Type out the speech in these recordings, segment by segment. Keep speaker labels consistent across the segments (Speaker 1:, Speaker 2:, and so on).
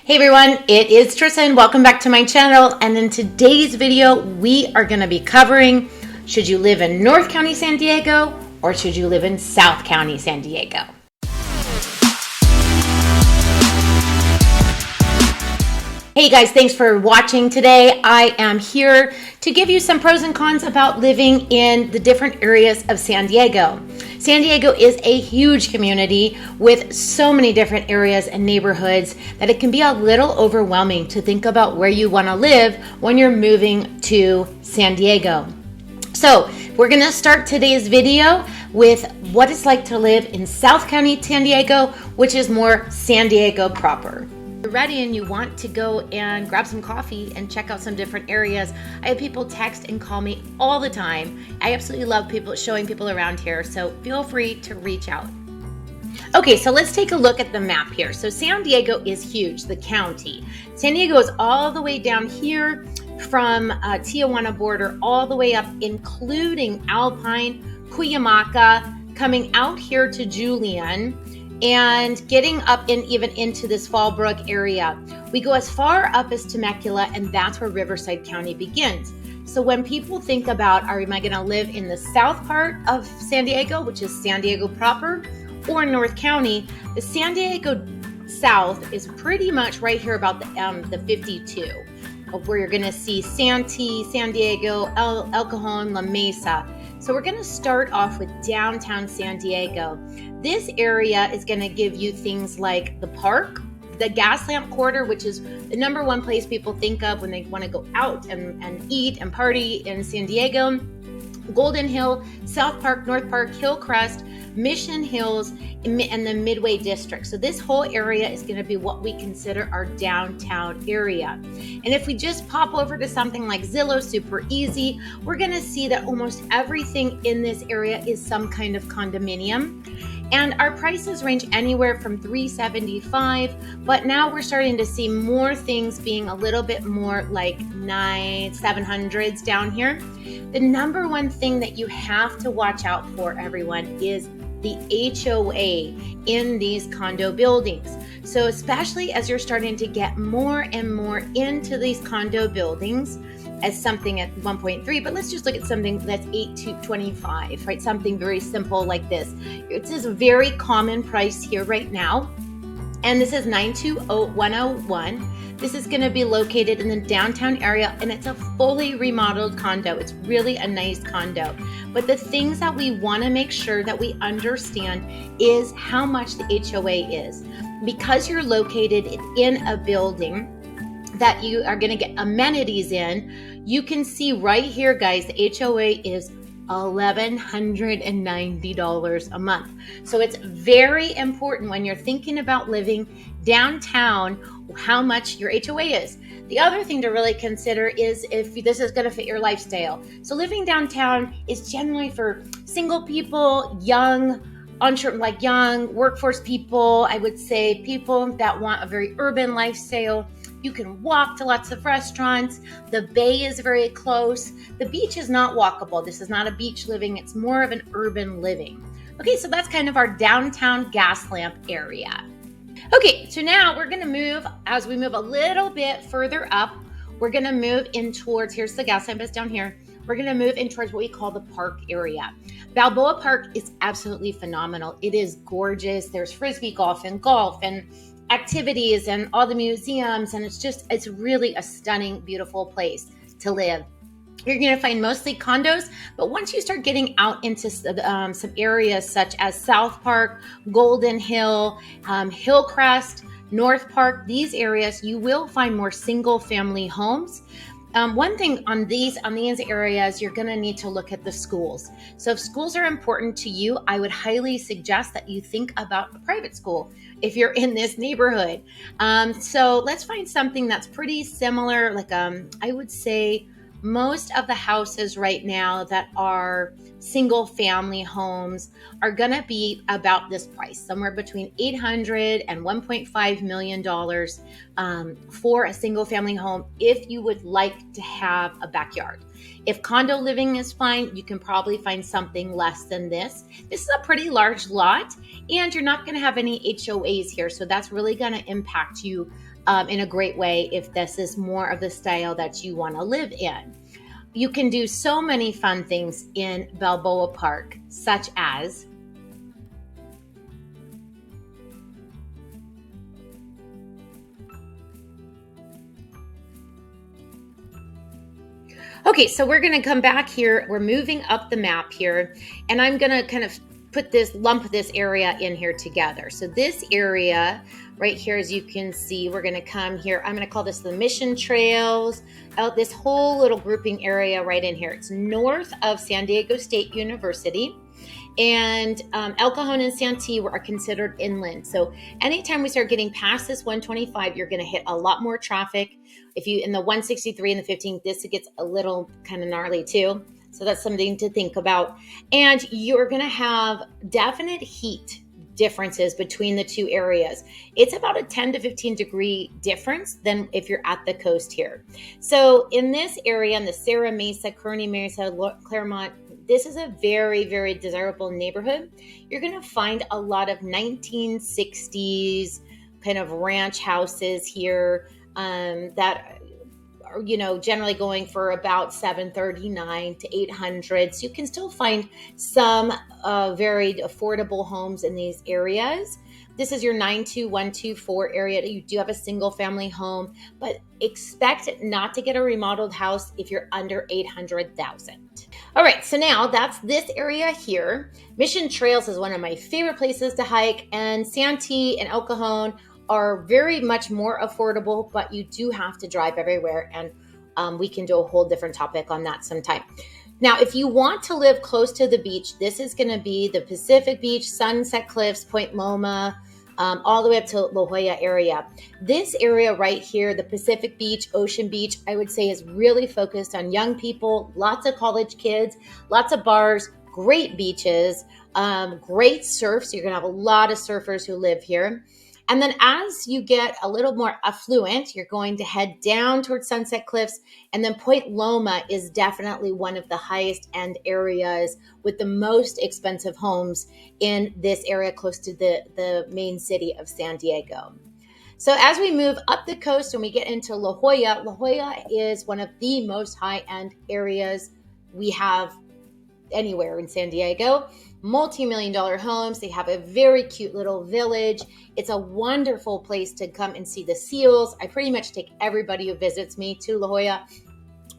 Speaker 1: Hey everyone, it is Tristen. Welcome back to my channel. And in today's video, we are going to be covering, should you live in North County, San Diego, or should you live in South County, San Diego? Hey guys, thanks for watching today. I am here to give you some pros and cons about living in the different areas of San Diego. San Diego is a huge community with so many different areas and neighborhoods that it can be a little overwhelming to think about where you want to live when you're moving to San Diego. So we're going to start today's video with what it's like to live in South County, San Diego, which is more San Diego proper. You're ready and you want to go and grab some coffee and check out some different areas. I have people text and call me all the time. I absolutely love showing people around here, so feel free to reach out. Okay, so let's take a look at the map here. So San Diego is huge, the county. San Diego is all the way down here from Tijuana border all the way up, including Alpine, Cuyamaca, coming out here to Julian, and getting up even into this Fallbrook area. We go as far up as Temecula, and that's where Riverside County begins. So when people think about, am I gonna live in the south part of San Diego, which is San Diego proper, or North County, the San Diego South is pretty much right here about the 52, of where you're gonna see Santee, San Diego, El Cajon, La Mesa. So we're gonna start off with downtown San Diego. This area is gonna give you things like the park, the Gaslamp quarter, which is the number one place people think of when they wanna go out and eat and party in San Diego. Golden Hill, Southpark, North Park, Hillcrest, Mission Hills, and the Midway District. So this whole area is going to be what we consider our downtown area. And if we just pop over to something like Zillow Super Easy, we're going to see that almost everything in this area is some kind of condominium. And our prices range anywhere from $375, but now we're starting to see more things being a little bit more like 700s down here. The number one thing that you have to watch out for, everyone, is the HOA in these condo buildings. So especially as you're starting to get more and more into these condo buildings, as something at 1.3, but let's just look at something that's 8 to 25, right? Something very simple like this. It's a very common price here right now. And this is 92101. This is gonna be located in the downtown area, and it's a fully remodeled condo. It's really a nice condo. But the things that we wanna make sure that we understand is how much the HOA is. Because you're located in a building that you are gonna get amenities in, you can see right here, guys, the HOA is $1,190 a month. So it's very important when you're thinking about living downtown, how much your HOA is. The other thing to really consider is if this is going to fit your lifestyle. So downtown is generally for single people, young workforce people. I would say people that want a very urban lifestyle. You can walk to lots of restaurants. The bay is very close. The beach is not walkable. This is not a beach living. It's more of an urban living. Okay, so that's kind of our downtown Gaslamp area. Okay, so now we're gonna move, as we move a little bit further up, we're gonna move in towards, here's the Gaslamp is down here. We're gonna move in towards what we call the park area. Balboa Park is absolutely phenomenal. It is gorgeous. There's frisbee golf and activities and all the museums, and it's really a stunning, beautiful place to live. You're going to find mostly condos, but once you start getting out into some areas such as Southpark, Golden Hill, Hillcrest, North Park, these areas, you will find more single family homes. One thing on these areas, you're going to need to look at the schools. So if schools are important to you, I would highly suggest that you think about a private school if you're in this neighborhood. So let's find something that's pretty similar. Like I would say most of the houses right now that are single family homes are going to be about this price, somewhere between $800 and $1.5 million for a single family home if you would like to have a backyard. If condo living is fine, you can probably find something less than this. This is a pretty large lot, and you're not going to have any HOAs here, so that's really going to impact you in a great way if this is more of the style that you want to live in. You can do so many fun things in Balboa Park, such as okay, so we're going to come back here. We're moving up the map here, and I'm going to kind of lump this area in here together. So this area right here, as you can see, we're going to come here. I'm going to call this the Mission Trails. Out this whole little grouping area right in here. It's north of San Diego State University. And El Cajon and Santee are considered inland. So anytime we start getting past this 125, you're going to hit a lot more traffic. If you in the 163 and the 15, this gets a little kind of gnarly too. So that's something to think about. And you're going to have definite heat differences between the two areas. It's about a 10 to 15 degree difference than if you're at the coast here. So in this area, in the Serra Mesa, Kearney Mesa, Claremont, this is a very, very desirable neighborhood. You're going to find a lot of 1960s kind of ranch houses here that are, generally going for about $739 to $800. So you can still find some very affordable homes in these areas. This is your 92124 area. You do have a single family home, but expect not to get a remodeled house if you're under $800,000. All right, so now that's this area here. Mission Trails is one of my favorite places to hike, and Santee and El Cajon are very much more affordable, but you do have to drive everywhere, and we can do a whole different topic on that sometime. Now, if you want to live close to the beach, this is going to be the Pacific Beach, Sunset Cliffs, Point Loma, all the way up to La Jolla area. This area right here, the Pacific Beach, Ocean Beach, I would say is really focused on young people, lots of college kids, lots of bars, great beaches, great surf. So you're going to have a lot of surfers who live here. And then as you get a little more affluent, you're going to head down towards Sunset Cliffs. And then Point Loma is definitely one of the highest end areas with the most expensive homes in this area close to the main city of San Diego. So as we move up the coast and we get into La Jolla is one of the most high-end areas we have anywhere in San Diego. Multi-million-dollar homes. They have a very cute little village. It's a wonderful place to come and see the seals. I pretty much take everybody who visits me to La Jolla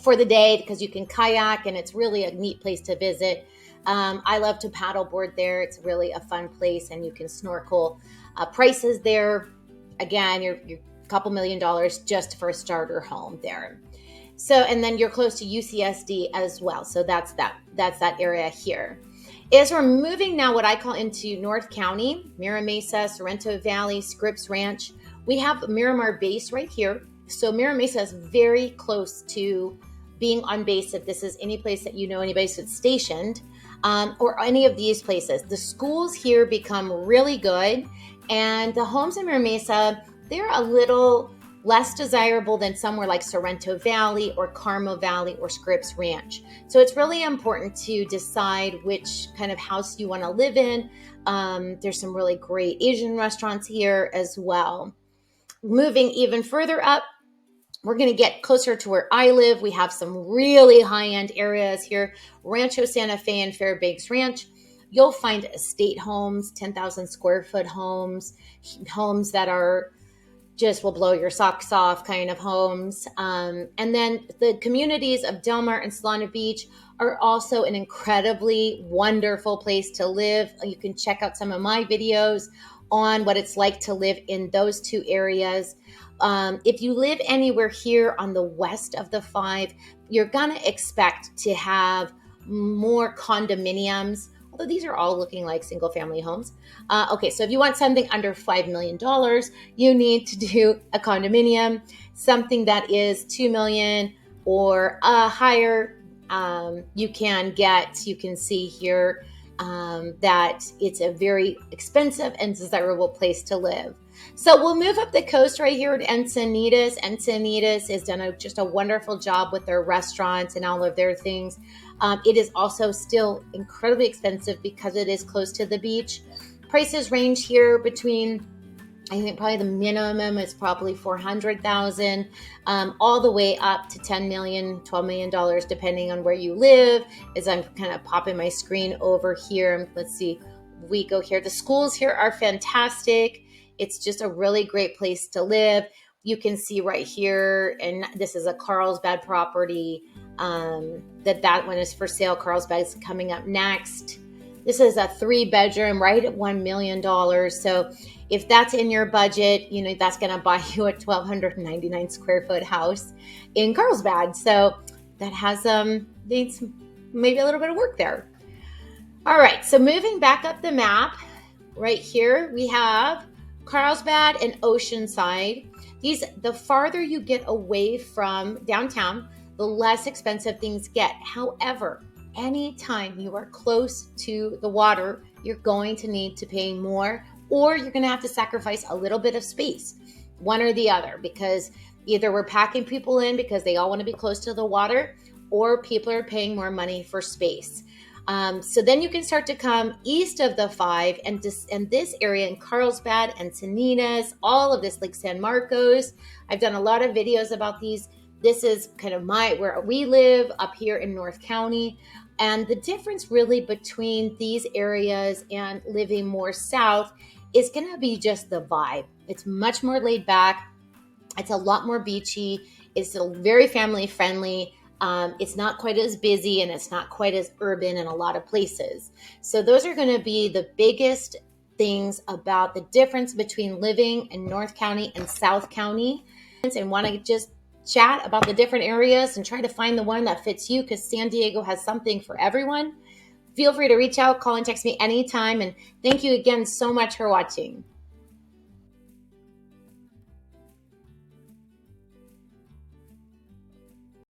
Speaker 1: for the day because you can kayak and it's really a neat place to visit. I love to paddleboard there. It's really a fun place and you can snorkel. Prices there, again, you're a couple $1 million just for a starter home there. So, and then you're close to UCSD as well. So that's that area here. As we're moving now, what I call into North County, Mira Mesa, Sorrento Valley, Scripps Ranch, we have Miramar Base right here. So Mira Mesa is very close to being on base if this is any place that anybody that's stationed, or any of these places. The schools here become really good, and the homes in Mira Mesa, they're a little less desirable than somewhere like Sorrento Valley or Carmel Valley or Scripps Ranch. So it's really important to decide which kind of house you want to live in. There's some really great Asian restaurants here as well. Moving even further up, we're going to get closer to where I live. We have some really high-end areas here. Rancho Santa Fe and Fairbanks Ranch. You'll find estate homes, 10,000 square foot homes that are just will blow your socks off kind of homes. And then the communities of Del Mar and Solana Beach are also an incredibly wonderful place to live. You can check out some of my videos on what it's like to live in those two areas. If you live anywhere here on the west of the 5, you're going to expect to have more condominiums, although these are all looking like single family homes. Okay, so if you want something under $5 million, you need to do a condominium. Something that is $2 million or higher, you can see here that it's a very expensive and desirable place to live. So we'll move up the coast right here to Encinitas. Encinitas has done just a wonderful job with their restaurants and all of their things. It is also still incredibly expensive because it is close to the beach. Prices range here between I think probably the minimum is probably 400,000, all the way up to 10 million, $12 million, depending on where you live. As I'm kind of popping my screen over here, let's see, we go here. The schools here are fantastic. It's just a really great place to live. You can see right here, and this is a Carlsbad property, that one is for sale. Carlsbad is coming up next. This is a 3-bedroom right at $1 million. So if that's in your budget, that's going to buy you a 1,299 square foot house in Carlsbad. So that has needs maybe a little bit of work there. All right, so moving back up the map, right here we have Carlsbad and Oceanside. The farther you get away from downtown, the less expensive things get. However, anytime you are close to the water, you're going to need to pay more, or you're going to have to sacrifice a little bit of space, one or the other, because either we're packing people in because they all want to be close to the water, or people are paying more money for space. So then you can start to come east of the 5 and this area in Carlsbad, Encinitas, all of this, like San Marcos. I've done a lot of videos about these. This is kind of where we live up here in North County. And the difference really between these areas and living more south is going to be just the vibe. It's much more laid back. It's a lot more beachy. It's very family friendly. It's not quite as busy, and it's not quite as urban in a lot of places. So those are going to be the biggest things about the difference between living in North County and South County. And want to just chat about the different areas and try to find the one that fits you, because San Diego has something for everyone. Feel free to reach out, call and text me anytime. And thank you again so much for watching.